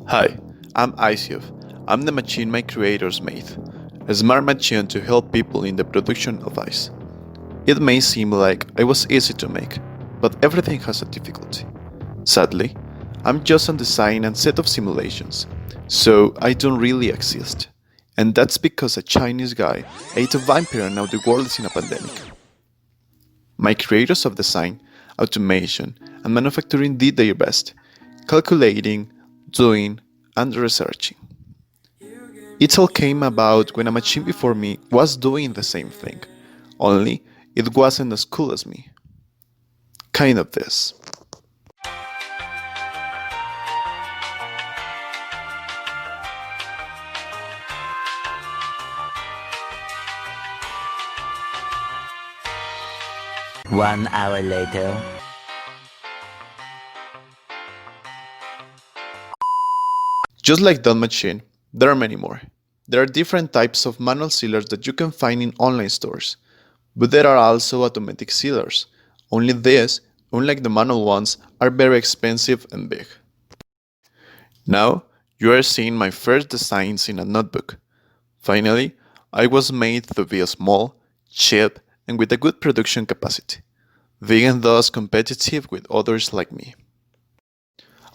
Hi, I'm Isyov. I'm the machine my creators made, a smart machine to help people in the production of ice. It may seem like it was easy to make, but everything has a difficulty. Sadly, I'm just on design and set of simulations, so I don't really exist. And that's because a Chinese guy ate a vampire and now the world is in a pandemic. My creators of design, automation, and manufacturing did their best, calculating, doing, and researching. It all came about when a machine before me was doing the same thing, only it wasn't as cool as me. Kind of this. One hour later. Just like that machine, there are many more. There are different types of manual sealers that you can find in online stores, but there are also automatic sealers. Only these, unlike the manual ones, are very expensive and big. Now, you are seeing my first designs in a notebook. Finally, I was made to be small, cheap, and with a good production capacity, being thus competitive with others like me.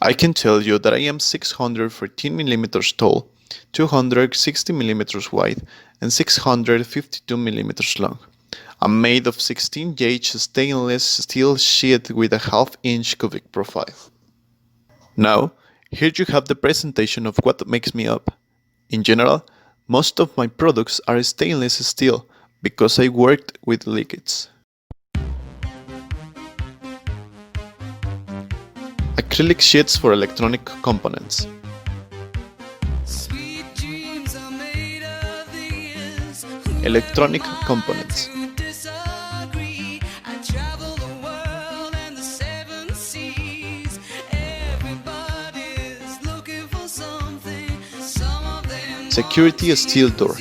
I can tell you that I am 614 mm tall, 260 mm wide, and 652 mm long. I'm made of 16-gauge stainless steel sheet with a half-inch cubic profile. Now, here you have the presentation of what makes me up. In general, most of my products are stainless steel because I worked with liquids. Acrylic sheets for electronic components. Electronic components. Security steel door.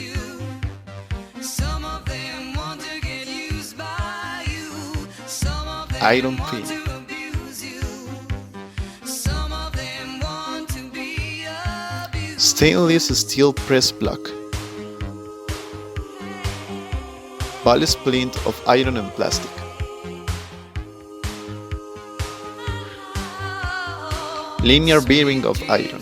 Iron pin. Stainless steel press block. Ball splint of iron and plastic. Linear bearing of iron.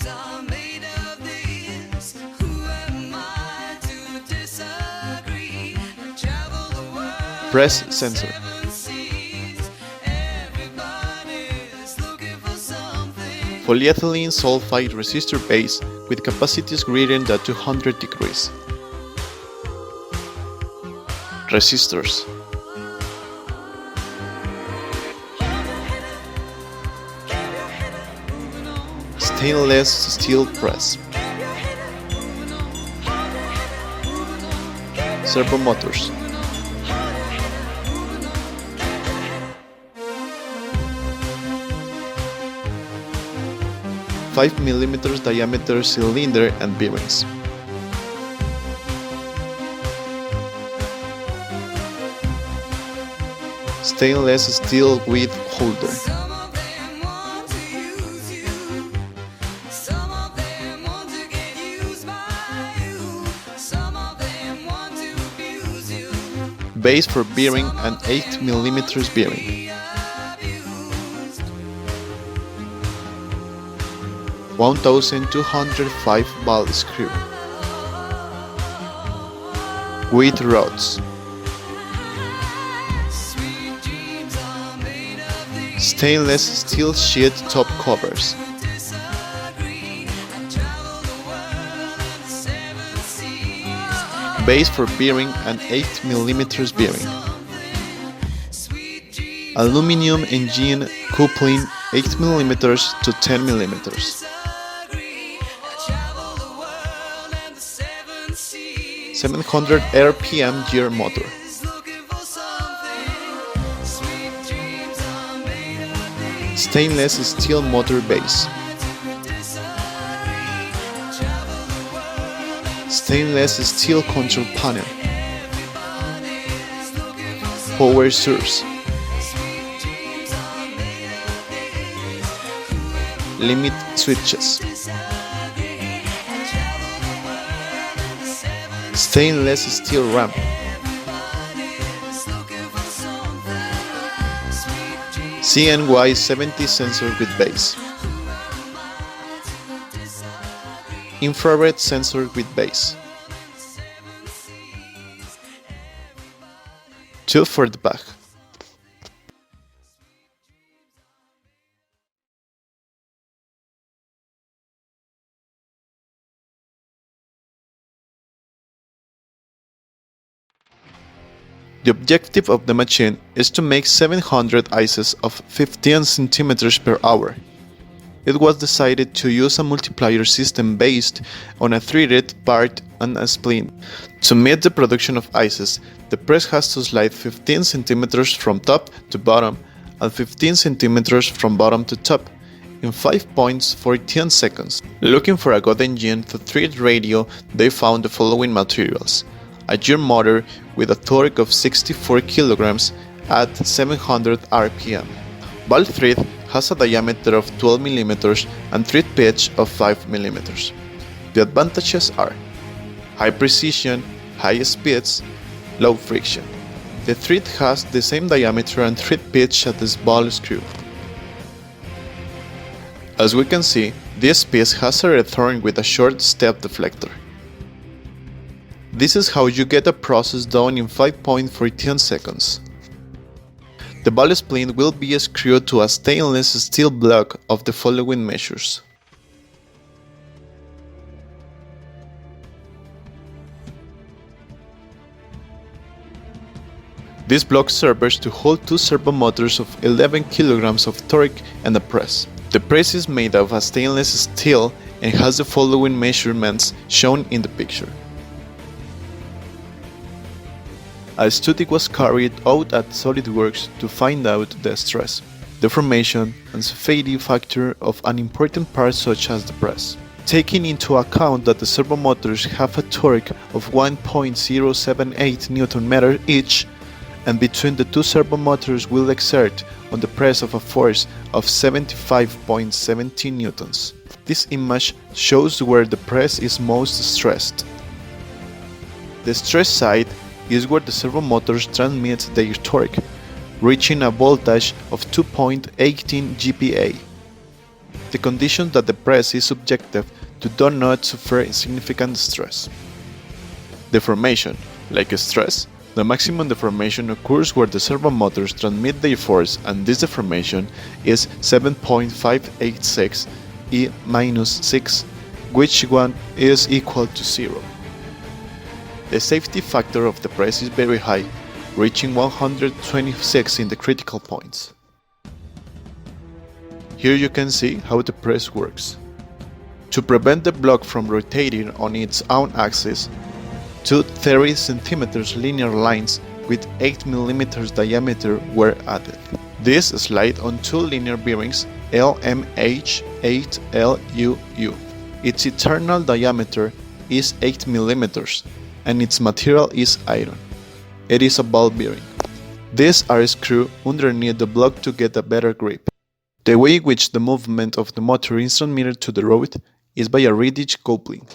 Press sensor. Polyethylene sulfide resistor base with capacities greater than 200 degrees. Resistors. Stainless steel press. Servo motors. Five millimeters diameter cylinder and bearings. Stainless steel width holder. Base for bearing and 8 millimeters bearing. 1205 ball screw. With rods. Stainless steel sheet top covers. Base for bearing and 8 millimeters bearing. Aluminum engine coupling 8 millimeters to 10 millimeters. 700 RPM gear motor. Stainless steel motor base. Stainless steel control panel. Power source. Limit switches. stainless steel RAM, CNY 70 sensor with base, infrared sensor with base, 2 for the back. The objective of the machine is to make 700 ices of 15 centimeters per hour. It was decided to use a multiplier system based on a threaded part and a spleen. To meet the production of ices, the press has to slide 15 centimeters from top to bottom and 15 centimeters from bottom to top in 5.14 seconds. Looking for a good engine to thread radio, they found the following materials: a gear motor with a torque of 64 kilograms at 700 rpm. Ball thread has a diameter of 12 mm and thread pitch of 5 mm. The advantages are high precision, high speeds, low friction. The thread has the same diameter and thread pitch as this ball screw. As we can see, this piece has a return with a short step deflector. This is how you get a process done in 5.14 seconds. The ball spleen will be screwed to a stainless steel block of the following measures. This block serves to hold 2 servo motors of 11 kilograms of torque and a press. The press is made of a stainless steel and has the following measurements shown in the picture. A study was carried out at SolidWorks to find out the stress, deformation, and safety factor of an important part such as the press. Taking into account that the servo motors have a torque of 1.078 Nm each, and between the 2 servo motors will exert on the press of a force of 75.17 newtons. This image shows where the press is most stressed. The stress side is where the servo motors transmit their torque, reaching a voltage of 2.18 GPa. The condition that the press is subjected to do not suffer significant stress. Deformation, like stress, the maximum deformation occurs where the servo motors transmit their force, and this deformation is 7.586 E-6, which one is equal to 0. The safety factor of the press is very high, reaching 126 in the critical points. Here you can see how the press works. To prevent the block from rotating on its own axis, 2 30 cm linear lines with 8 mm diameter were added. This slide on 2 linear bearings LMH8LUU. Its internal diameter is 8 mm and its material is iron. It is a ball bearing. These are screwed underneath the block to get a better grip. The way in which the movement of the motor is transmitted to the road is by a rigid coupling.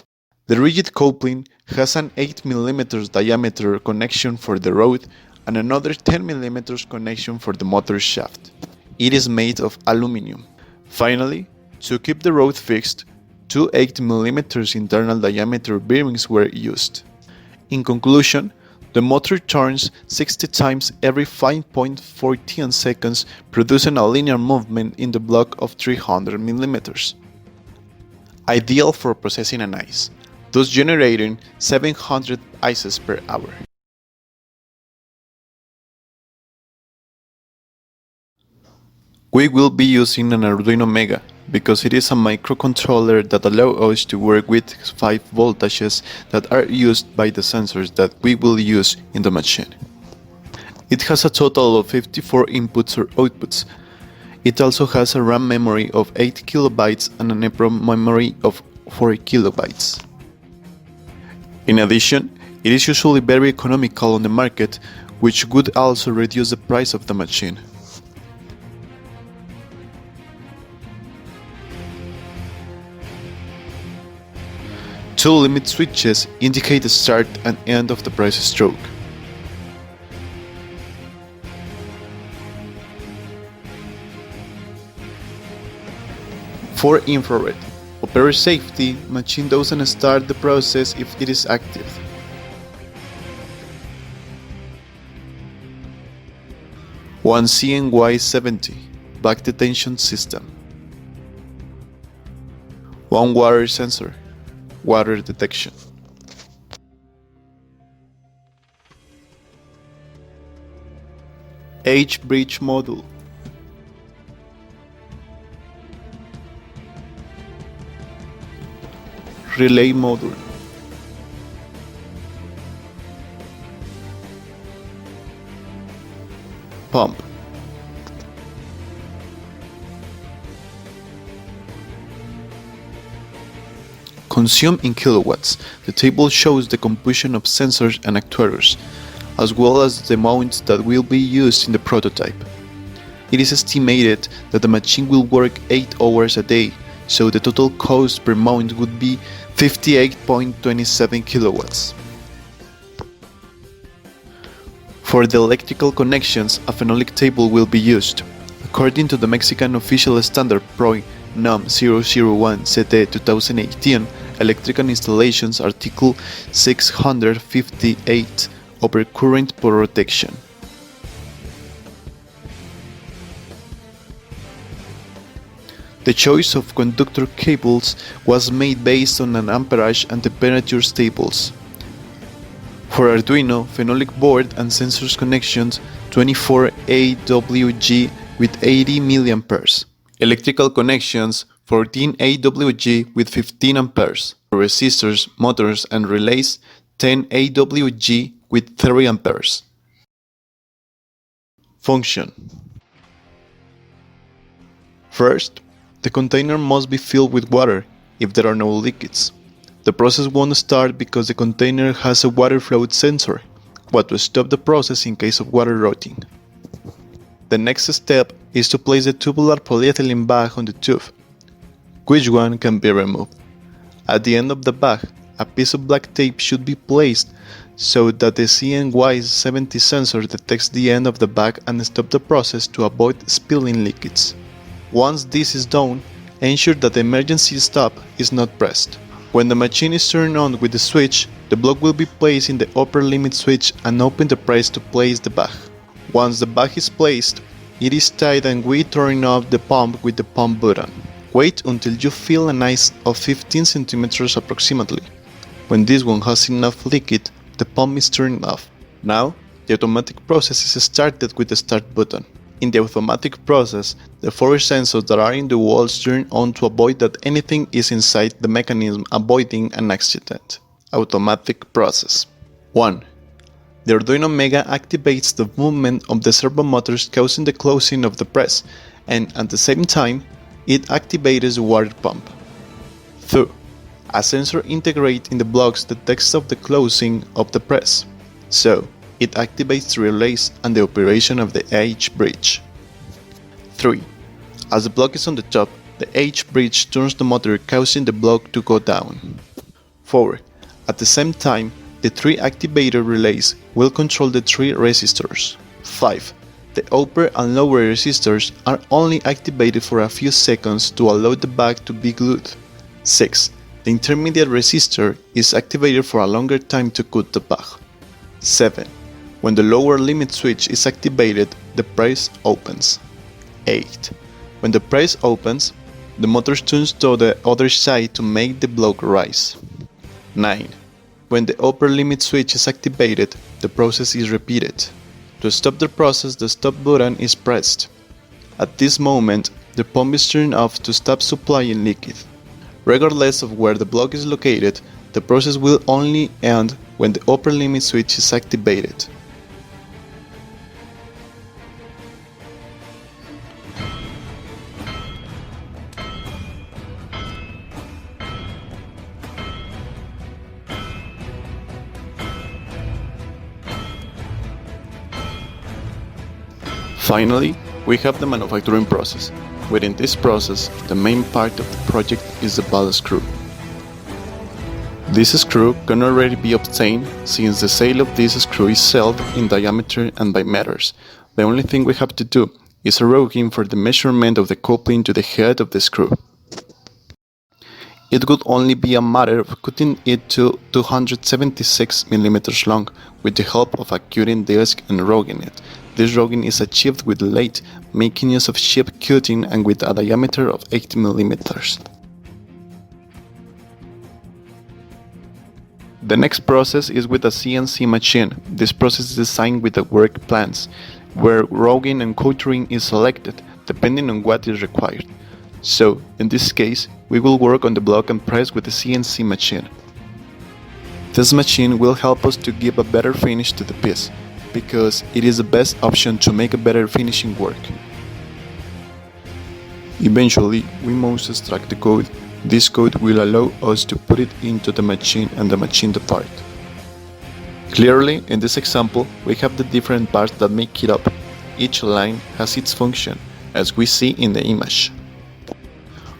The rigid coupling has an 8 mm diameter connection for the rod and another 10 mm connection for the motor shaft. It is made of aluminum. Finally, to keep the rod fixed, 2 8 mm internal diameter bearings were used. In conclusion, the motor turns 60 times every 5.14 seconds, producing a linear movement in the block of 300 mm. Ideal for processing an ice, thus generating 700 ices per hour. We will be using an Arduino Mega because it is a microcontroller that allows us to work with 5 voltages that are used by the sensors that we will use in the machine. It has a total of 54 inputs or outputs. It also has a RAM memory of 8 kilobytes and an EEPROM memory of 4 kilobytes. In addition, it is usually very economical on the market, which would also reduce the price of the machine. Two limit switches indicate the start and end of the press stroke. For infrared, operator safety, machine doesn't start the process if it is active. One CNY70 back detention system. One water sensor, water detection. H-bridge module. Relay module. Pump. Consumed in kilowatts, the table shows the composition of sensors and actuators, as well as the amounts that will be used in the prototype. It is estimated that the machine will work 8 hours a day, so the total cost per mount would be 58.27 kilowatts. For the electrical connections, a phenolic table will be used. According to the Mexican official standard PROI NOM 001 CT 2018, electrical installations Article 658 over current protection. The choice of conductor cables was made based on an amperage and temperature tables. For Arduino, phenolic board and sensors connections 24 AWG with 80 mA. Electrical connections 14 AWG with 15 amperes. For resistors, motors and relays 10 AWG with 3 amperes. Function. First, the container must be filled with water if there are no leakage. The process won't start because the container has a water flow sensor, what to stop the process in case of water rotting. The next step is to place the tubular polyethylene bag on the tube, which one can be removed. At the end of the bag, a piece of black tape should be placed so that the CNY70 sensor detects the end of the bag and stops the process to avoid spilling liquids. Once this is done, ensure that the emergency stop is not pressed. When the machine is turned on with the switch, the block will be placed in the upper limit switch and open the press to place the bag. Once the bag is placed, it is tied and we turn off the pump with the pump button. Wait until you feel an ice of 15 cm approximately. When this one has enough liquid, the pump is turned off. Now, the automatic process is started with the start button. In the automatic process, the 4 sensors that are in the walls turn on to avoid that anything is inside the mechanism avoiding an accident. Automatic process. 1. The Arduino Mega activates the movement of the servo motors causing the closing of the press, and at the same time, it activates the water pump. 2. A sensor integrates in the blocks the text of the closing of the press, so it activates the relays and the operation of the H-bridge. 3. As the block is on the top, the H-bridge turns the motor causing the block to go down. 4. At the same time, the 3 activator relays will control the 3 resistors. 5. The upper and lower resistors are only activated for a few seconds to allow the bag to be glued. 6. The intermediate resistor is activated for a longer time to cut the bag. 7. When the lower limit switch is activated, the press opens. 8. When the press opens, the motor turns to the other side to make the block rise. 9. When the upper limit switch is activated, the process is repeated. To stop the process, the stop button is pressed. At this moment, the pump is turned off to stop supplying liquid. Regardless of where the block is located, the process will only end when the upper limit switch is activated. Finally, we have the manufacturing process. Within this process, the main part of the project is the ballast screw. This screw can already be obtained since the sale of this screw is sold in diameter and by meters. The only thing we have to do is a routing for the measurement of the coupling to the head of the screw. It would only be a matter of cutting it to 276 mm long with the help of a cutting disc and routing it. This routing is achieved with lathe, making use of chip cutting and with a diameter of 80 mm. The next process is with a CNC machine. This process is designed with the work plans, where routing and couturing is selected, depending on what is required. So, in this case, we will work on the block and press with the CNC machine. This machine will help us to give a better finish to the piece, because it is the best option to make a better finishing work. Eventually, we must extract the code. This code will allow us to put it into the machine and the machine the part. Clearly, in this example, we have the different parts that make it up. Each line has its function, as we see in the image.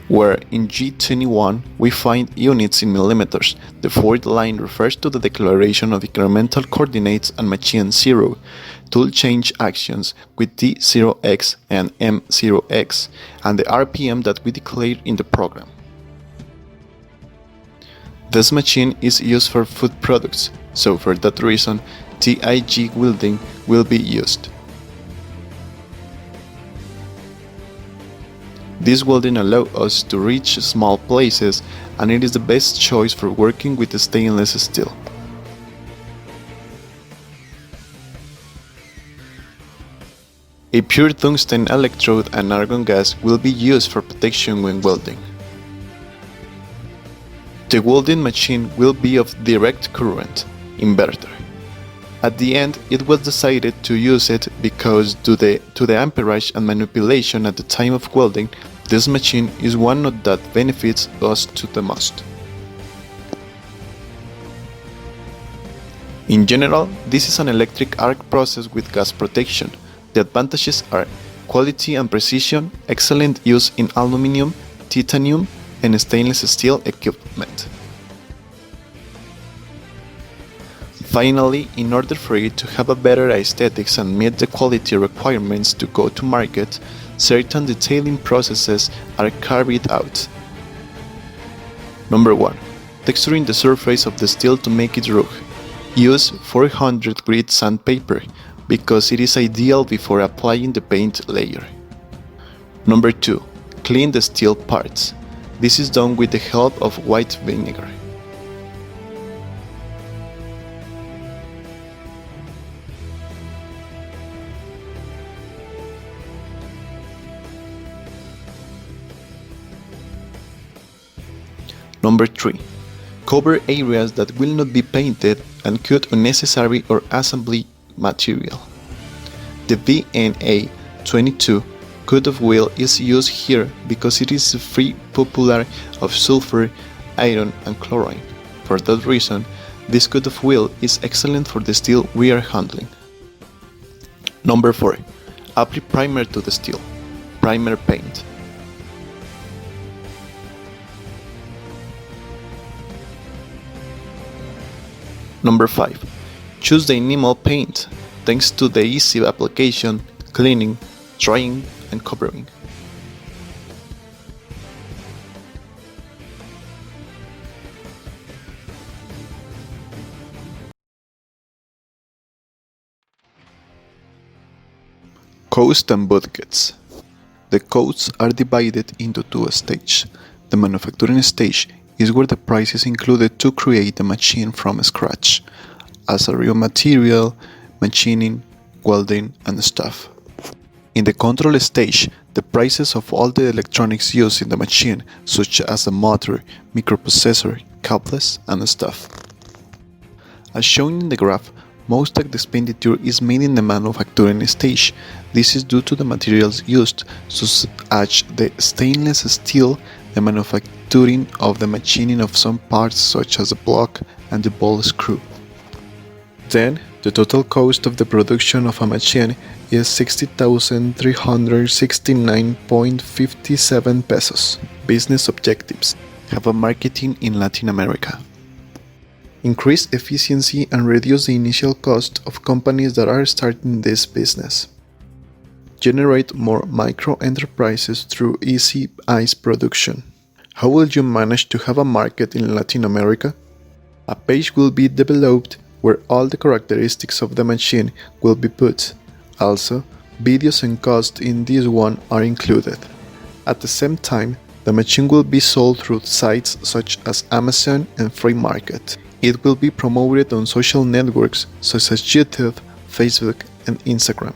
Where in G21 we find units in millimeters, the fourth line refers to the declaration of incremental coordinates and machine 0, tool change actions with T0x and M0x, and the RPM that we declared in the program. This machine is used for food products, so for that reason, TIG welding will be used. This welding allows us to reach small places, and it is the best choice for working with stainless steel. A pure tungsten electrode and argon gas will be used for protection when welding. The welding machine will be of direct current inverter. At the end, it was decided to use it because due to the amperage and manipulation at the time of welding, this machine is one that benefits us to the most. In general, this is an electric arc process with gas protection. The advantages are quality and precision, excellent use in aluminum, titanium, and stainless steel equipment. Finally, in order for it to have a better aesthetics and meet the quality requirements to go to market, certain detailing processes are carried out. Number 1. Texturing the surface of the steel to make it rugged. Use 400 grit sandpaper because it is ideal before applying the paint layer. Number 2. Clean the steel parts. This is done with the help of white vinegar. Number 3. Cover areas that will not be painted and cut unnecessary or assembly material. The VNA 22 cut of wheel is used here because it is free popular of sulfur, iron and chlorine. For that reason, this cut of wheel is excellent for the steel we are handling. Number 4. Apply primer to the steel. Primer paint. Number 5. Choose the enamel paint, thanks to the easy application, cleaning, drying, and covering. Coast and buckets. The coats are divided into two stages. The manufacturing stage is where the price is included to create a machine from scratch, as a raw material, machining, welding, and stuff. In the control stage, the prices of all the electronics used in the machine, such as the motor, microprocessor, cables, and stuff. As shown in the graph, most of the expenditure is made in the manufacturing stage. This is due to the materials used, such as the stainless steel, the manufacturing of the machining of some parts such as the block and the ball screw. Then, the total cost of the production of a machine is 60,369.57 pesos. Business objectives: have a marketing in Latin America. increase efficiency and reduce the initial cost of companies that are starting this business, generate more micro-enterprises through easy ice production. How will you manage to have a market in Latin America? A page will be developed where all the characteristics of the machine will be put. Also, videos and costs in this one are included. At the same time, the machine will be sold through sites such as Amazon and Free Market. It will be promoted on social networks such as YouTube, Facebook, and Instagram.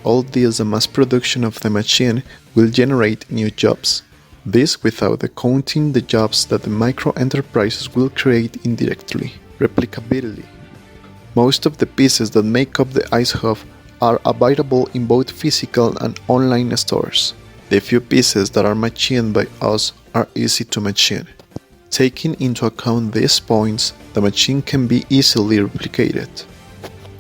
All this, the mass production of the machine, will generate new jobs. This without counting the jobs that the micro-enterprises will create indirectly. Replicability. Most of the pieces that make up the Ice Hub are available in both physical and online stores. The few pieces that are machined by us are easy to machine. Taking into account these points, the machine can be easily replicated.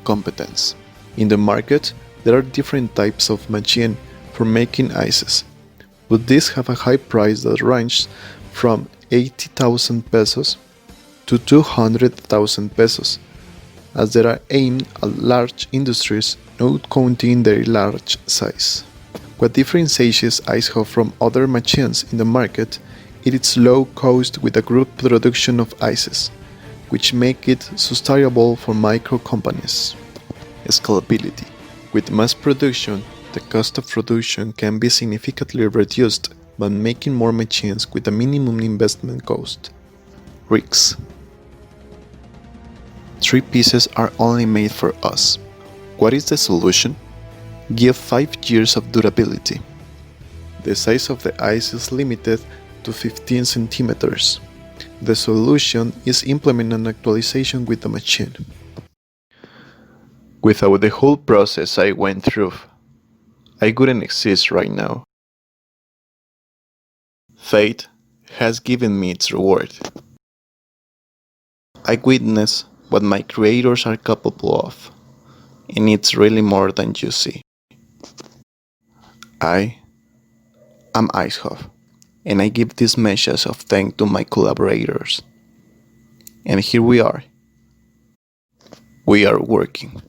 Competence. In the market, there are different types of machine for making ices, but these have a high price that ranges from 80,000 pesos to 200,000 pesos, as they are aimed at large industries, not counting their large size. What differentiates Ice Hub from other machines in the market is its low cost with a group production of ices, which make it sustainable for micro companies. Scalability. With mass production, the cost of production can be significantly reduced by making more machines with a minimum investment cost. Risks. 3 pieces are only made for us. What is the solution? Give 5 years of durability. The size of the ice is limited to 15 centimeters. The solution is implement an actualization with the machine. Without the whole process I went through, I wouldn't exist right now. Fate has given me its reward. I witness what my creators are capable of, and it's really more than you see. I am Ice Hub, and I give this message of thanks to my collaborators. And here we are. We are working.